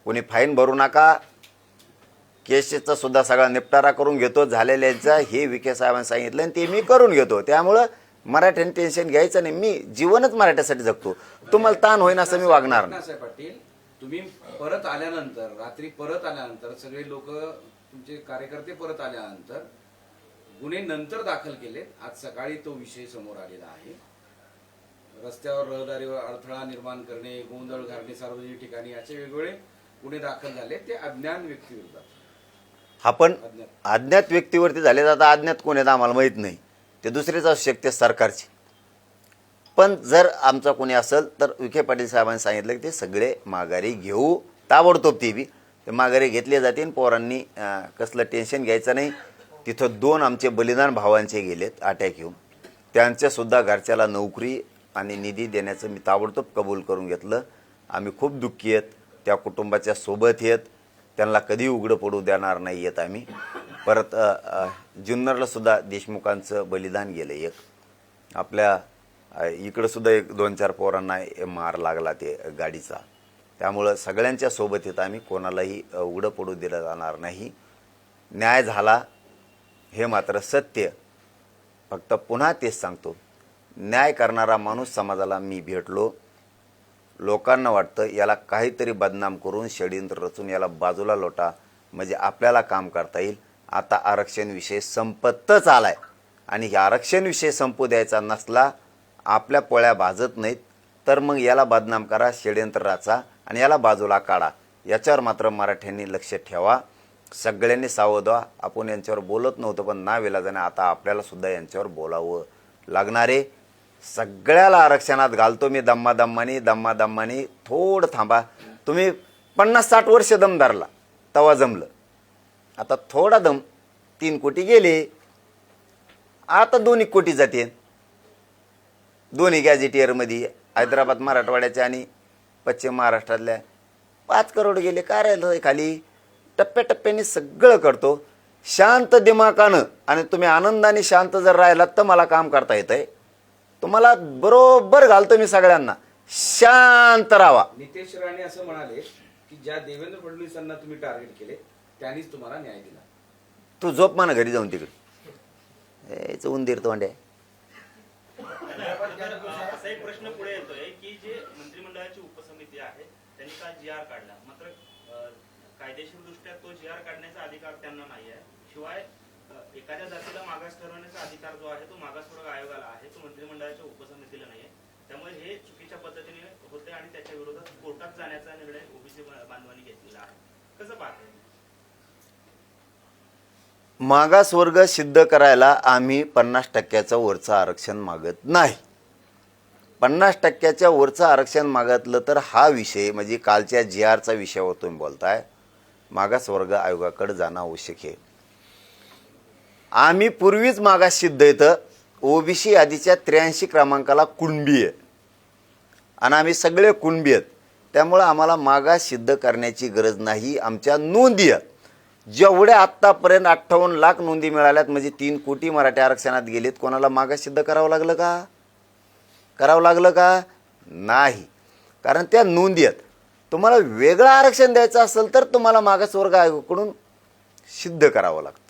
कोणी फाईन भरू नका, केसेसचा सुद्धा सगळा निपटारा करून घेतो. झालेल्यांचा हे विखे साहेबांनी सांगितलं आणि ते मी करून घेतो. त्यामुळं मराठ्यांनी टेन्शन घ्यायचं नाही. मी जीवनच मराठ्यासाठी जगतो. तुम्हाला ताण होईन असं मी वागणार नाही. साहेब पाटील, तुम्ही परत आल्यानंतर, रात्री परत आल्यानंतर, सगळे लोक तुमचे कार्यकर्ते परत आल्यानंतर गुन्हे नंतर दाखल केलेत. आज सकाळी तो विषय समोर आलेला आहे. रस्त्यावर, रहदारीवर अडथळा निर्माण करणे, गोंधळ घालणे सार्वजनिक ठिकाणी, असे वेगवेगळे गुन्हे दाखल झाले. ते अज्ञान व्यक्तीविरोधात. आपण अज्ञात व्यक्तीवरती झाले, आता अज्ञात कोण आहेत आम्हाला माहीत नाही. ते दुसरेच असू शकते, सरकारची. पण जर आमचा कोणी असेल तर विखे पाटील साहेबांनी सांगितलं की ते सगळे माघारी घेऊ, ताबडतोब. ते बी ते माघारी घेतले जातील. पोरांनी कसलं टेन्शन घ्यायचं नाही. तिथं 2 आमचे बलिदान भावांचे गेलेत अटॅक येऊन. त्यांच्यासुद्धा घरच्याला नोकरी आणि निधी देण्याचं मी ताबडतोब कबूल करून घेतलं. आम्ही खूप दुःखी आहेत. त्या कुटुंबाच्या सोबत आहेत. त्यांना कधी उघडं पडू देणार नाही आहेत आम्ही. परत जुन्नरला सुद्धा देशमुखांचं बलिदान गेलं. एक आपल्या इकडं सुद्धा 1-2-4 पोरांना मार लागला ते गाडीचा. त्यामुळं सगळ्यांच्या सोबत आहेत आम्ही. कोणालाही उघडं पडू दिलं जाणार नाही. न्याय झाला हे मात्र सत्य. फक्त पुन्हा तेच सांगतो, न्याय करणारा माणूस समाजाला मी भेटलो. लोकांना वाटतं याला काहीतरी बदनाम करून, षडयंत्र रचून याला बाजूला लोटा म्हणजे आपल्याला काम करता येईल. आता आरक्षण विषय संपतच आलाय आणि हे आरक्षण विषय संपू द्यायचा नसला, आपल्या पोळ्या भाजत नाहीत, तर मग याला बदनाम करा, षडयंत्र रचा आणि याला बाजूला काढा. याच्यावर मात्र मराठ्यांनी लक्ष ठेवा. सगळ्यांनी सावध व्हा. आपण यांच्यावर बोलत नव्हतं, पण नाविलाजाने आता आपल्याला सुद्धा यांच्यावर बोलावं लागणारे. सगळ्याला आरक्षणात घालतो मी दम्मादम्मानी. थोडं थांबा. तुम्ही 50-60 वर्ष दम धरला, तवा जमलं. आता थोडा दम, 3 कोटी गेले, आता 2 कोटी जाते. दोन्ही गॅझेटियरमध्ये हैदराबाद मराठवाड्याच्या आणि पश्चिम महाराष्ट्रातल्या 5 करोड गेले. काय राहिलं खाली? टप्प्याटप्प्याने सगळं करतो शांत दिमाकानं. आणि तुम्ही आनंदाने शांत जर राहिलात तर मला काम करता येतंय. तुम्हाला बरोबर घालतो मी सगळ्यांना, शांत राहा. नितेश राणे असं म्हणाले की ज्या देवेंद्र फडणवीसांना तुम्ही टार्गेट केले त्यांनीच तुम्हाला न्याय दिला. तू झोप म्हणा घरी जाऊन तिकडे. उंदीर तोंडे. असा एक प्रश्न पुढे येतोय की जे मंत्रिमंडळाची उपसमिती आहे त्यांनी काल GR काढला, मात्र कायदेशीर दृष्ट्या तो GR काढण्याचा अधिकार त्यांना नाही आहे. शिवाय एखाद्या जातीला मागास ठरवण्याचा अधिकार जो आहे तो मागासवर्ग आयोगाला आहे, तो मंत्रिमंडळाच्या उपसमितीला नाही आहे. त्यामुळे हे चुकीच्या पद्धतीने होते आणि त्याच्या विरोधात कोर्टात जाण्याचा निर्णय ओबीसी बांधवांनी घेतलेला आहे. कसं पाहताय? मागासवर्ग सिद्ध करायला आम्ही 50% वरचं आरक्षण मागत नाही. 50% वरचं आरक्षण मागितलं तर हा विषय म्हणजे कालच्या GRचा विषयावर तुम्ही बोलताय, मागासवर्ग आयोगाकडे जाणं आवश्यक आहे. आम्ही पूर्वीच मागास सिद्ध येतं. ओबीसी यादीच्या 83 क्रमांकाला कुणबी आहे आणि आम्ही सगळे कुणबी आहेत. त्यामुळं आम्हाला मागास सिद्ध करण्याची गरज नाही. आमच्या नोंदी आहेत जेवढ्या आत्तापर्यंत 58 लाख नोंदी मिळाल्यात, म्हणजे 3 कोटी मराठी आरक्षणात गेलेत. कोणाला मागास सिद्ध करावं लागलं का? करावं लागलं का? नाही. कारण त्या नोंदी आहेत. तुम्हाला वेगळं आरक्षण द्यायचं असेल तर तुम्हाला मागासवर्ग आयोगाकडून सिद्ध करावं लागतं.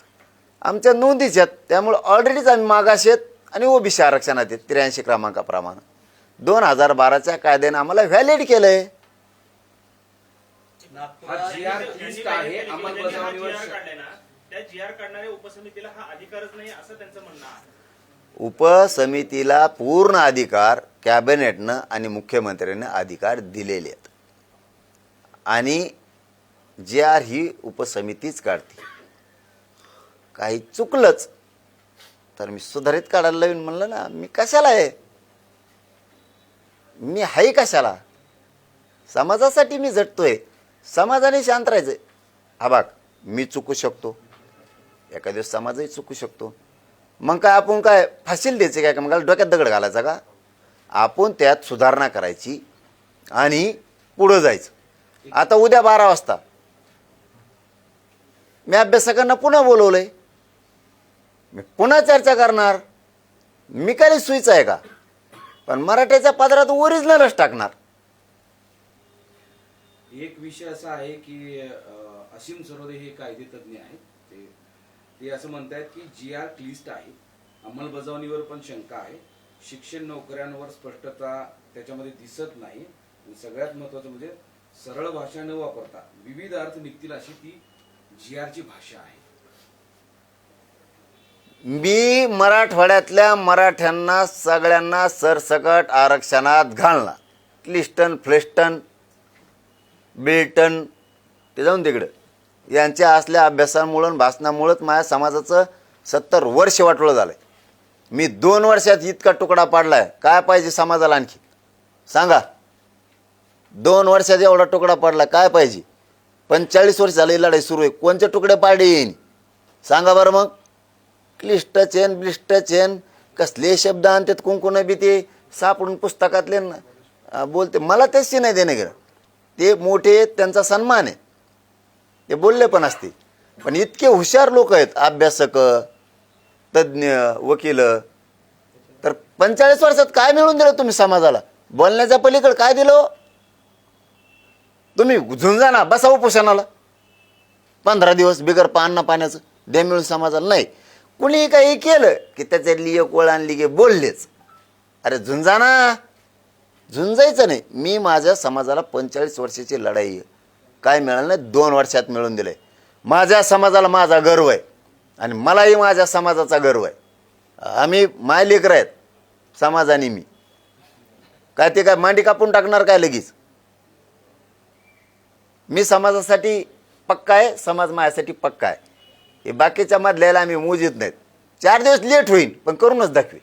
आमच्या नोंदीच आहेत, त्यामुळे ऑलरेडीच आम्ही मागास आहेत आणि ओबीसी आरक्षणात आहेत 83 क्रमांकाप्रमाणे. 2012च्या कायद्याने आम्हाला व्हॅलिड केलंय. हा GR लिस्ट आहे अंमलबजावणीवर काढलाय ना, त्या GR काढणाऱ्या उपसमितीला हा अधिकारच नाही असं त्यांचं म्हणणं आहे. उपसमितीला पूर्ण अधिकार कॅबिनेटनं आणि मुख्यमंत्र्यांनी अधिकार दिलेले आहेत आणि GR ही उपसमितीच काढते. काही चुकलंच तर मी सुधारित काढायला लावीन म्हणलं ना. मी कशाला आहे? मी हाय कशाला? समाजासाठी मी झटतोय. समाजाने शांत राहायचं. हा बाग मी चुकू शकतो, एका दिवस समाजही चुकू शकतो. मग काय आपण काय फाशील द्यायचे काय? मग डोक्यात दगड घालायचा का? आपण त्यात सुधारणा करायची आणि पुढं जायचं. आता उद्या 12 वाजता मी अभ्यासकांना पुन्हा बोलवलंय. मी पुन्हा चर्चा करणार. मी काही सुईचं आहे का? पण मराठीच्या पदरात ओरिजिनलच टाकणार. एक विषय असा आहे की असीम सरोदे हे कायदे तज्ज्ञ आहेत. ते असं म्हणतायत की GR लिस्ट आहे, अंमलबजावणीवर पण शंका आहे, शिक्षण नोकऱ्यांवर स्पष्टता त्याच्यामध्ये दिसत नाही आणि सगळ्यात महत्वाचं म्हणजे सरळ भाषा न वापरता विविध अर्थ निघतील अशी ती GR ची भाषा आहे. मी मराठवाड्यातल्या मराठ्यांना सगळ्यांना सरसकट आरक्षणात घालणार. क्लिस्टन फ्लेस्टन बिल्टन ते जाऊन तिकडं यांच्या असल्या अभ्यासामुळं भाषणामुळंच माझ्या समाजाचं 70 वर्ष वाटोळं झालंय. मी 2 वर्षात इतका तुकडा पाडलाय. काय पाहिजे समाजाला आणखी सांगा? 2 वर्षात एवढा तुकडा पडला काय पाहिजे? 45 वर्ष झाली लढाई सुरू आहे. कोणते तुकडे पाडे येईन सांगा बरं? मग क्लिष्ट चेन ब्लिष्ट चेन कसले शब्द आणतात कुंकुन बी ते सापडून पुस्तकातले बोलते. मला त्याची नाही देणे गेलं. ते मोठे त्यांचा सन्मान आहे, ते बोलले पण असते. पण इतके हुशार लोक आहेत, अभ्यासक तज्ज्ञ वकील, तर 45 वर्षात काय मिळून दिलं तुम्ही समाजाला? बोलण्याच्या पलीकडे काय दिलं? तुम्ही झुंजा ना बसा उपोषणाला 15 दिवस बिगर पान पाण्याचं दे मिळून समाजाला. नाही कुणी काही केलं की त्याच्यातली एक ओळ आणली की बोललेच. अरे झुंजा ना, झुंजायचं नाही. मी माझ्या समाजाला 45 वर्षाची लढाई आहे, काय मिळालं नाही 2 वर्षात मिळून दिलंय. माझ्या समाजाला माझा गर्व आहे आणि मलाही माझ्या समाजाचा गर्व आहे. आम्ही माय लेकरं आहेत समाजाने. मी काय ते काय मांडी कापून टाकणार काय लगेच? मी समाजासाठी पक्का आहे, समाज माझ्यासाठी पक्का आहे. हे बाकीच्या मधल्याला आम्ही मोजीत नाहीत. 4 दिवस लेट होईल पण करूनच दाखवी.